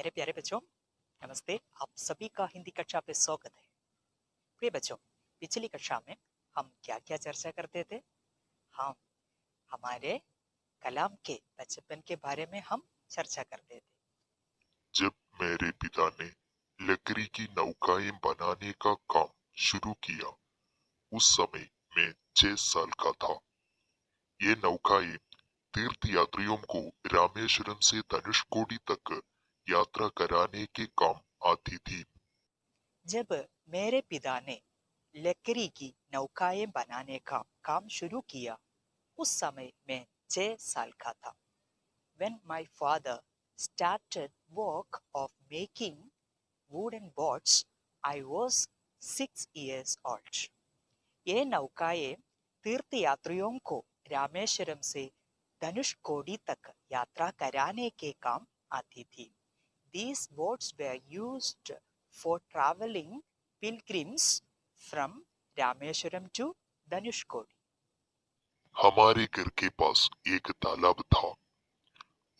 मेरे प्यारे बच्चों, नमस्ते। आप सभी का हिंदी कक्षा पे स्वागत है। प्रिय बच्चों, पिछली कक्षा में हम क्या क्या चर्चा करते थे? हम हमारे कलाम के बचपन के बारे में हम चर्चा करते थे। जब मेरे पिता ने लकड़ी की नौकाएं बनाने का काम शुरू किया, उस समय मैं 6 साल का था। ये नौकाएं तीर्थ यात्रियों को रामेश्वरम से धनुषकोडी तक यात्रा कराने के काम आती थी। जब मेरे पिता ने लकड़ी की नौकाएं बनाने का काम शुरू किया, उस समय मैं 6 साल का था। When my father started work of making wooden boats, I was 6 years old. ये नौकाएं तीर्थयात्रियों को रामेश्वरम से धनुषकोडी तक यात्रा कराने के काम आती थी। These boats were used for traveling pilgrims from Rameswaram to Dhanushkodi. हमारे घर के पास एक तालाब था।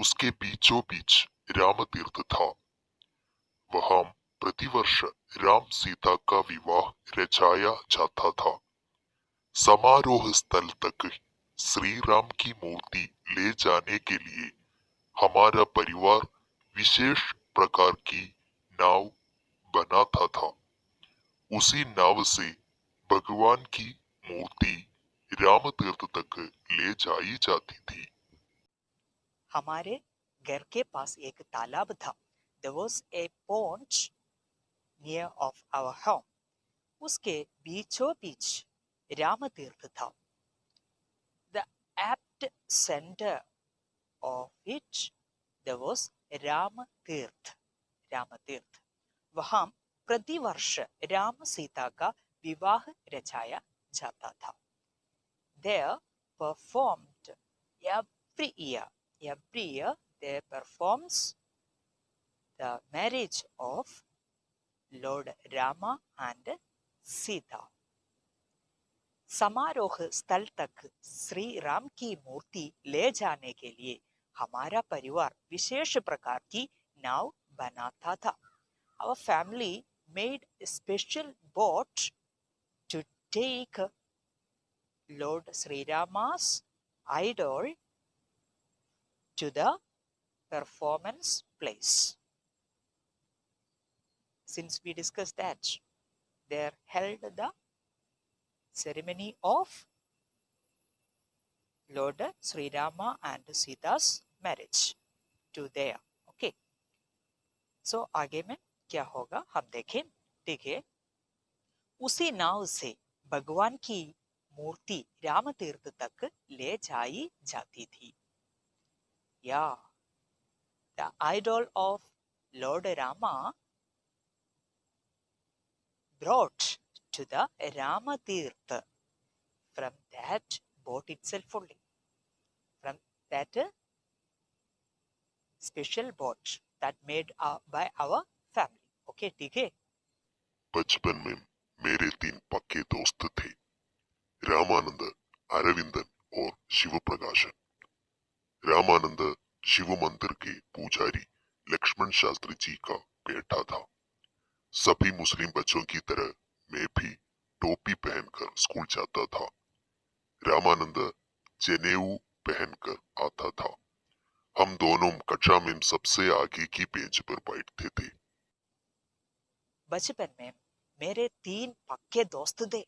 उसके बीचों बीच राम तीर्थ था। वहां प्रतिवर्ष राम सीता का विवाह रचाया जाता था। समारोह स्थल तक श्री राम की मूर्ति ले जाने के लिए हमारा परिवार विशेष प्रकार की नाव बनाता था। उसी नाव से भगवान की मूर्ति राम तीर्थ तक ले जाई जाती थी। हमारे घर के पास एक तालाब था। There was a pond near of our home. उसके बीचों बीच राम तीर्थ था। The apt center of it there was Ram तीर्थ। राम तीर्थ वहां प्रतिवर्ष राम सीता का विवाह रचाया जाता था। There performed every year there performs the marriage of Lord Rama and Sita. समारोह स्थल तक श्री राम की मूर्ति ले जाने के लिए हमारा परिवार विशेष प्रकार की नाव बनाता था। Our family made a special boat to take Lord Sri Rama's idol to the performance place. Since we discussed that, they held the ceremony of Lord Sri Rama and Sita's marriage to there. Okay. So आगे में क्या होगा हम देखें। ठीक है, उसी नाव से भगवान की मूर्ति राम तीर्थ तक ले जाई जाती थी। Yeah, the idol of Lord Rama brought to the Rama Tirtha from that boat itself only, from that special boat that made by our family. Okay, ठीक है। बचपन में मेरे 3 पक्के दोस्त थे, रामानंद, अरविंदन और शिव प्रकाशन। रामानंद शिव मंदिर के पुजारी लक्ष्मण शास्त्री जी का बेटा था। सभी मुस्लिम बच्चों की तरह मैं भी टोपी पहनकर स्कूल जाता था। रामानंद जनेऊ पहनकर आता था। हम दोनों कक्षा में सबसे आगे की बेंच पर बैठते थे। बचपन में मेरे 3 पक्के दोस्त थे।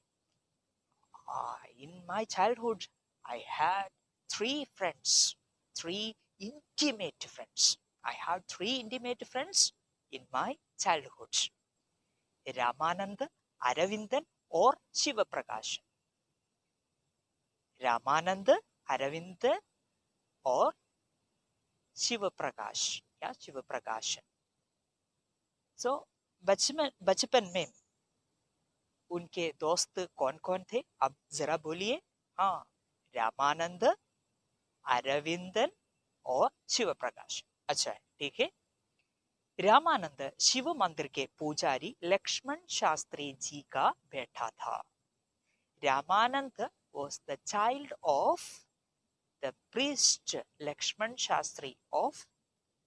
In my childhood, I had 3 friends, 3 intimate friends. I had 3 intimate friends in my childhood. Ramanand, Aravindan और शिव प्रकाशन। रामानंद, अरविंद और शिव प्रकाश या शिव प्रकाशन। सो बचपन में उनके दोस्त कौन कौन थे? अब जरा बोलिए। हाँ, रामानंद, अरविंदन और शिव प्रकाश। अच्छा है, ठीक है। रामानंद शिव मंदिर के पुजारी लक्ष्मण शास्त्री जी का बेटा था। Ramanand was the child of the priest Lakshman Shastri of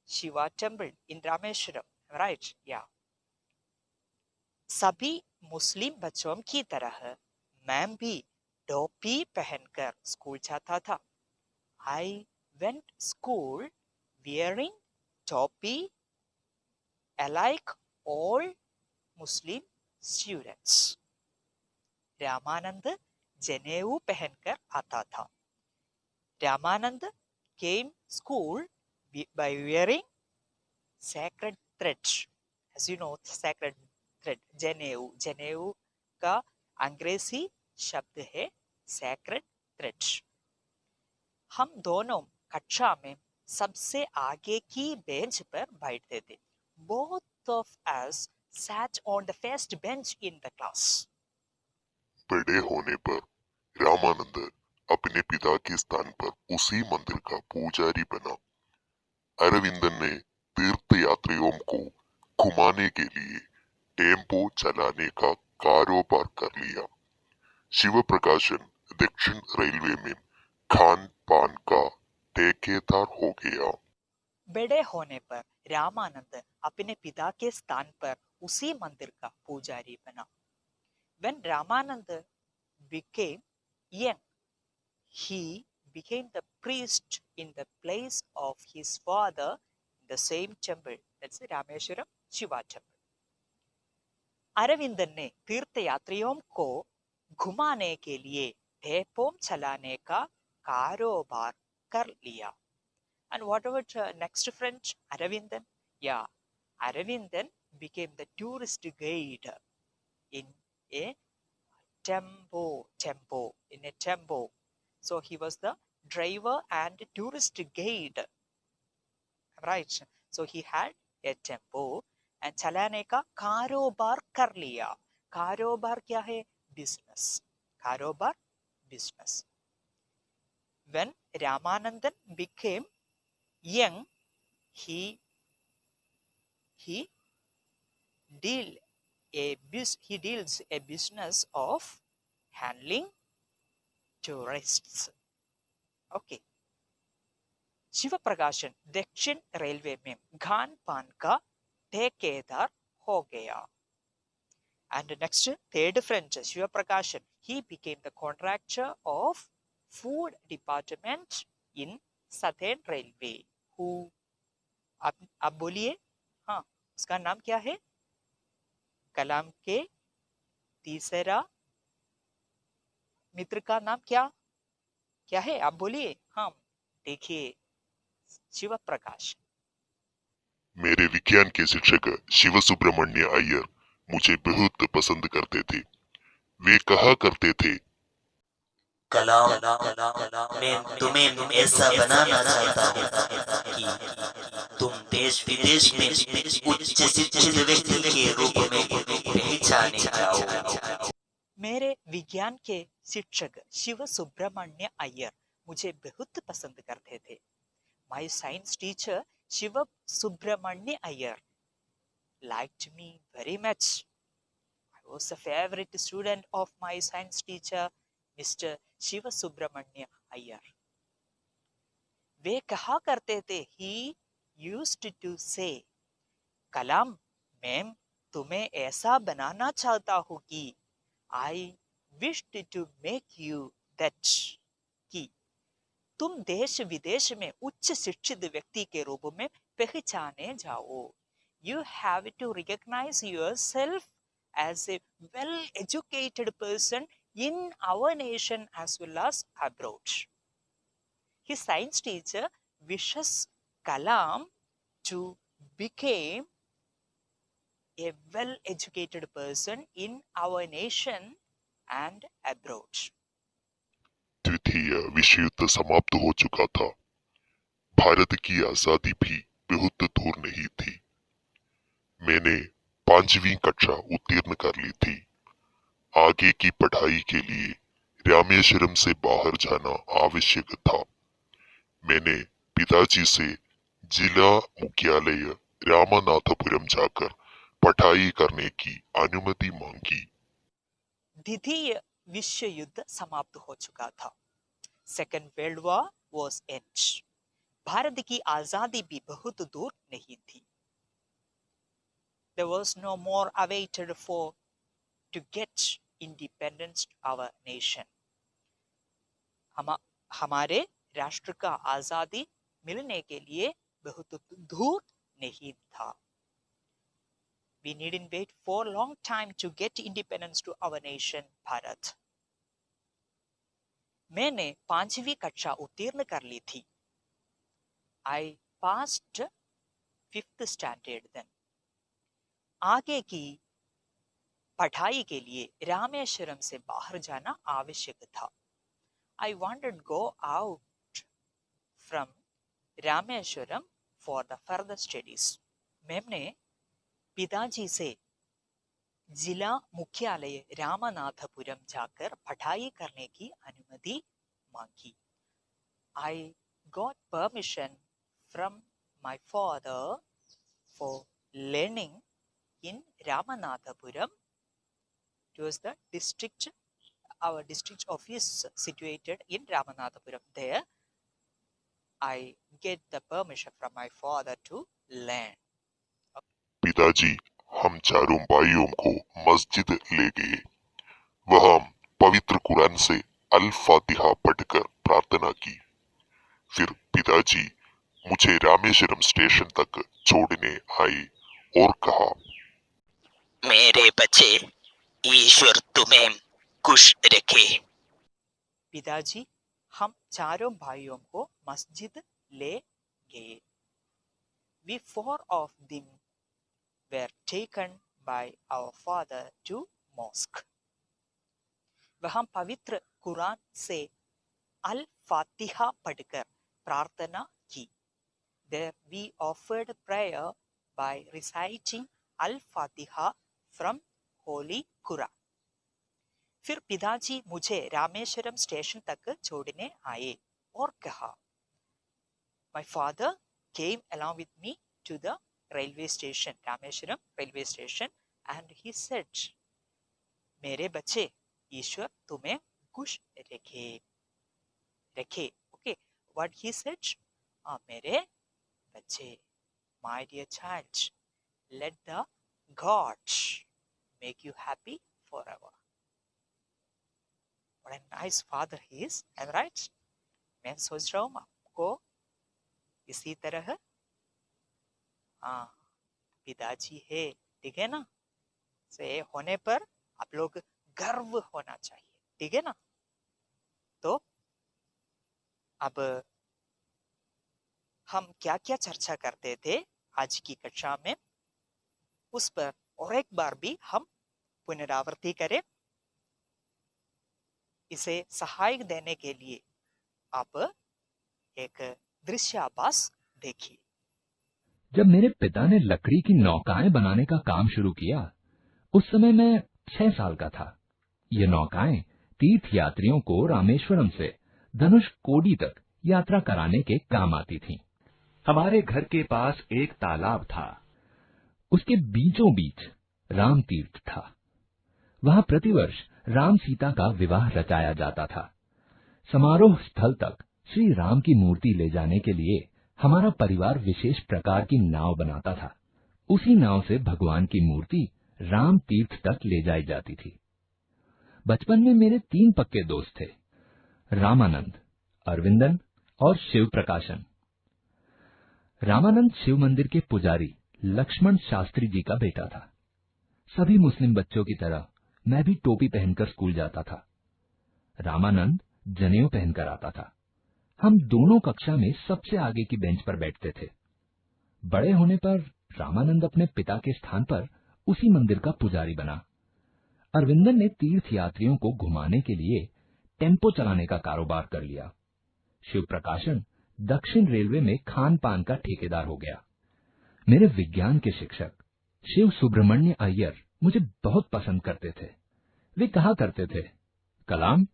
Shiva temple in Rameshwaram, right? Yeah. सभी मुस्लिम बच्चों की तरह मैं भी टोपी पहनकर स्कूल जाता था. I went school wearing topi like all Muslim students. Ramanand जनेऊ पहनकर आता था. Ramanand came school by wearing sacred thread. As you know, sacred thread, जनेऊ. जनेऊ का अंग्रेजी शब्द है sacred thread. हम दोनों कक्षा में सबसे आगे की बेंच पर बैठते थे. Both of us sat on the first bench in the class. बड़े होने पर रामानंद अपने पिता के स्थान पर उसी मंदिर का पुजारी बना. अरविंदन ने तीर्थ यात्रियों को घुमाने के लिए टेम्पो चलाने का कारोबार कर लिया. शिव प्रकाशन दक्षिण रेलवे में खान पान का ठेकेदार हो गया. बड़े होने पर रामानंद अपने पिता के स्थान पर उसी मंदिर का पुजारी बना. When Ramananda became young, he became the priest in the place of his father in the same temple. That's the Rameshwaram Shiva temple. Aravindan ने तीर्थयात्रियों को घुमाने के लिए टेम्पो चलाने का कारोबार कर लिया. And what about next friend, Aravindan? Yeah, Aravindan became the tourist guide in a tempo. So he was the driver and tourist guide, right? So he had a tempo and चलाने का कारोबार कर लिया. कारोबार क्या है? Business. कारोबार, business. When Ramanandan became young, he deals a business of handling tourists. Okay. Shiv प्रकाशन दक्षिण रेलवे में खान पान का ठेकेदार हो गया. And next, third friend, Shiva Prakashan, he became the contractor of food department in Southern Railway. Who? आप बोलिए. हाँ, उसका नाम क्या है? कलाम के तीसरा मित्र का नाम क्या है? आप बोलिए. हाँ, देखिए, शिव प्रकाश. मेरे विज्ञान के शिक्षक शिव सुब्रमण्य अय्यर मुझे बहुत पसंद करते थे. वे कहा करते थे, कलाम, मैं तुम्हें ऐसा बनाना चाहता हूँ कि तुम देश विदेश में उच्च शिक्षित व्यक्ति के रूप में पहचाने जाओ. मेरे विज्ञान के शिक्षक शिव सुब्रमण्य अय्यर मुझे बहुत पसंद करते थे. My science teacher Shiva Subramanya Iyer liked me very much. I was a favorite student of my science teacher, Mr. Shiva Subramanya Iyer. वे कहा करते थे, he used to say, कलाम, मैं तुम्हें ऐसा बनाना चाहता हूँ कि I wished to make you that, कि तुम देश विदेश में उच्च शिक्षित व्यक्ति के रूप में पहचाने जाओ. You have to recognize yourself as a well-educated person in our nation as well as abroad. His science teacher wishes Kalam to become a well-educated person in our nation and abroad. द्वितीय विश्व युद्ध समाप्त हो चुका था. भारत की आजादी भी बहुत दूर नहीं थी. मैंने 5वीं कक्षा उत्तीर्ण कर ली थी. आगे की पढ़ाई के लिए रामेश्वरम से बाहर जाना आवश्यक था. मैंने पिताजी से जिला मुख्यालय रामनाथपुरम जाकर पढ़ाई करने की अनुमति मांगी. द्वितीय विश्व युद्ध समाप्त हो चुका था. Second World War was end. Bharat की आजादी भी बहुत दूर नहीं थी. There was no more awaited for to get independence our nation. हमारे राष्ट्र का आजादी मिलने के लिए बहुत दूर नहीं था. We needn't wait for a long time to get independence to our nation, Bharat. मैंने 5वीं कक्षा उत्तीर्ण कर ली थी. I passed 5th standard then. आगे की पढ़ाई के लिए रामेश्वरम से बाहर जाना आवश्यक था. I wanted to go out from Rameswaram for the further studies. मैंने पिताजी से जिला मुख्यालय रामनाथपुरम जाकर पढ़ाई करने की अनुमति मांगी. I got permission from my father for learning in Ramanathapuram. It was the district, our district office situated in Ramanathapuram. There, I get the permission from my father to learn. पिताजी हम चारों भाइयों को मस्जिद ले गए. वहां पवित्र कुरान से अल फातिहा पढ़कर प्रार्थना की. फिर पिताजी मुझे रामेश्वरम स्टेशन तक छोड़ने आए और कहा, मेरे बच्चे, ईश्वर तुम्हें खुश रखे. पिताजी हम चारों भाइयों को मस्जिद ले गए. We 4 of them were taken by our father to mosque. वहां पवित्र कुरान से अल फातिहा पढ़कर प्रार्थना की. There we offered prayer by reciting Al Fatiha from Holy Quran. फिर पिताजी मुझे रामेश्वरम स्टेशन तक छोड़ने आए और कहा. My father came along with me to the railway station, Rameshwaram railway station, and he said, मेरे बच्चे, ईश्वर तुम्हें खुश रखे. Okay, what he said? मेरे बच्चे, my dear child, let the God make you happy forever. What a nice father he is, am I right? मैं सोच रहा हूँ आपको इसी तरह पिताजी है, ठीक है ना, से होने पर आप लोग गर्व होना चाहिए, ठीक है ना. तो अब हम क्या क्या चर्चा करते थे आज की कक्षा में, उस पर और एक बार भी हम पुनरावृत्ति करें. इसे सहायक देने के लिए आप एक दृश्याभास देखिए. जब मेरे पिता ने लकड़ी की नौकाएं बनाने का काम शुरू किया, उस समय मैं 6 साल का था. ये नौकाएं तीर्थ यात्रियों को रामेश्वरम से धनुषकोडी तक यात्रा कराने के काम आती थीं. हमारे घर के पास एक तालाब था. उसके बीचों बीच राम तीर्थ था. वहां प्रतिवर्ष राम सीता का विवाह रचाया जाता था. समारोह स्थल तक श्री राम की मूर्ति ले जाने के लिए हमारा परिवार विशेष प्रकार की नाव बनाता था. उसी नाव से भगवान की मूर्ति राम तीर्थ तक ले जाई जाती थी. बचपन में मेरे 3 पक्के दोस्त थे, रामानंद, अरविंदन और शिव प्रकाशन. रामानंद शिव मंदिर के पुजारी लक्ष्मण शास्त्री जी का बेटा था. सभी मुस्लिम बच्चों की तरह मैं भी टोपी पहनकर स्कूल जाता था. रामानंद जनेऊ पहनकर आता था. हम दोनों कक्षा में सबसे आगे की बेंच पर बैठते थे. बड़े होने पर रामानंद अपने पिता के स्थान पर उसी मंदिर का पुजारी बना. अरविंदन ने तीर्थ यात्रियों को घुमाने के लिए टेम्पो चलाने का कारोबार कर लिया. शिव प्रकाशन दक्षिण रेलवे में खान पान का ठेकेदार हो गया. मेरे विज्ञान के शिक्षक शिव सुब्रमण्य अय्यर मुझे बहुत पसंद करते थे. वे कहा करते थे, कलाम,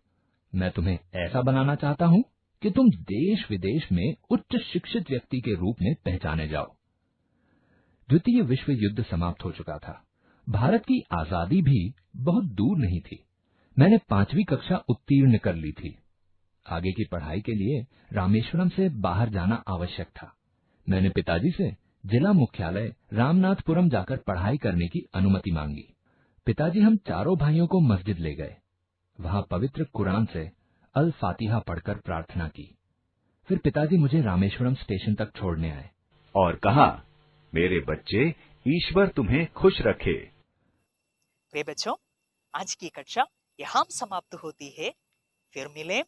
मैं तुम्हें ऐसा बनाना चाहता हूं कि तुम देश विदेश में उच्च शिक्षित व्यक्ति के रूप में पहचाने जाओ. द्वितीय विश्व युद्ध समाप्त हो चुका था. भारत की आजादी भी बहुत दूर नहीं थी. मैंने 5वीं कक्षा उत्तीर्ण कर ली थी. आगे की पढ़ाई के लिए रामेश्वरम से बाहर जाना आवश्यक था। मैंने पिताजी से जिला मुख्यालय रामनाथपुरम जाकर पढ़ाई करने की अनुमति मांगी। पिताजी हम चारों भाइयों को मस्जिद ले गए। वहां पवित्र कुरान से अल फातिहा पढ़कर प्रार्थना की। फिर पिताजी मुझे रामेश्वरम स्टेशन तक छोड़ने आए और कहा, मेरे बच्चे, ईश्वर तुम्हें खुश रखे। प्रिय बच्चों, आज की कक्षा यहाँ समाप्त होती है। फिर मिलें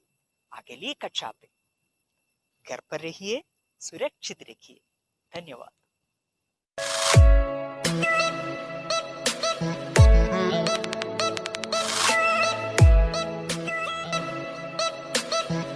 अगली कक्षा पे। घर पर रहिए, सुरक्षित रहिए। धन्यवाद।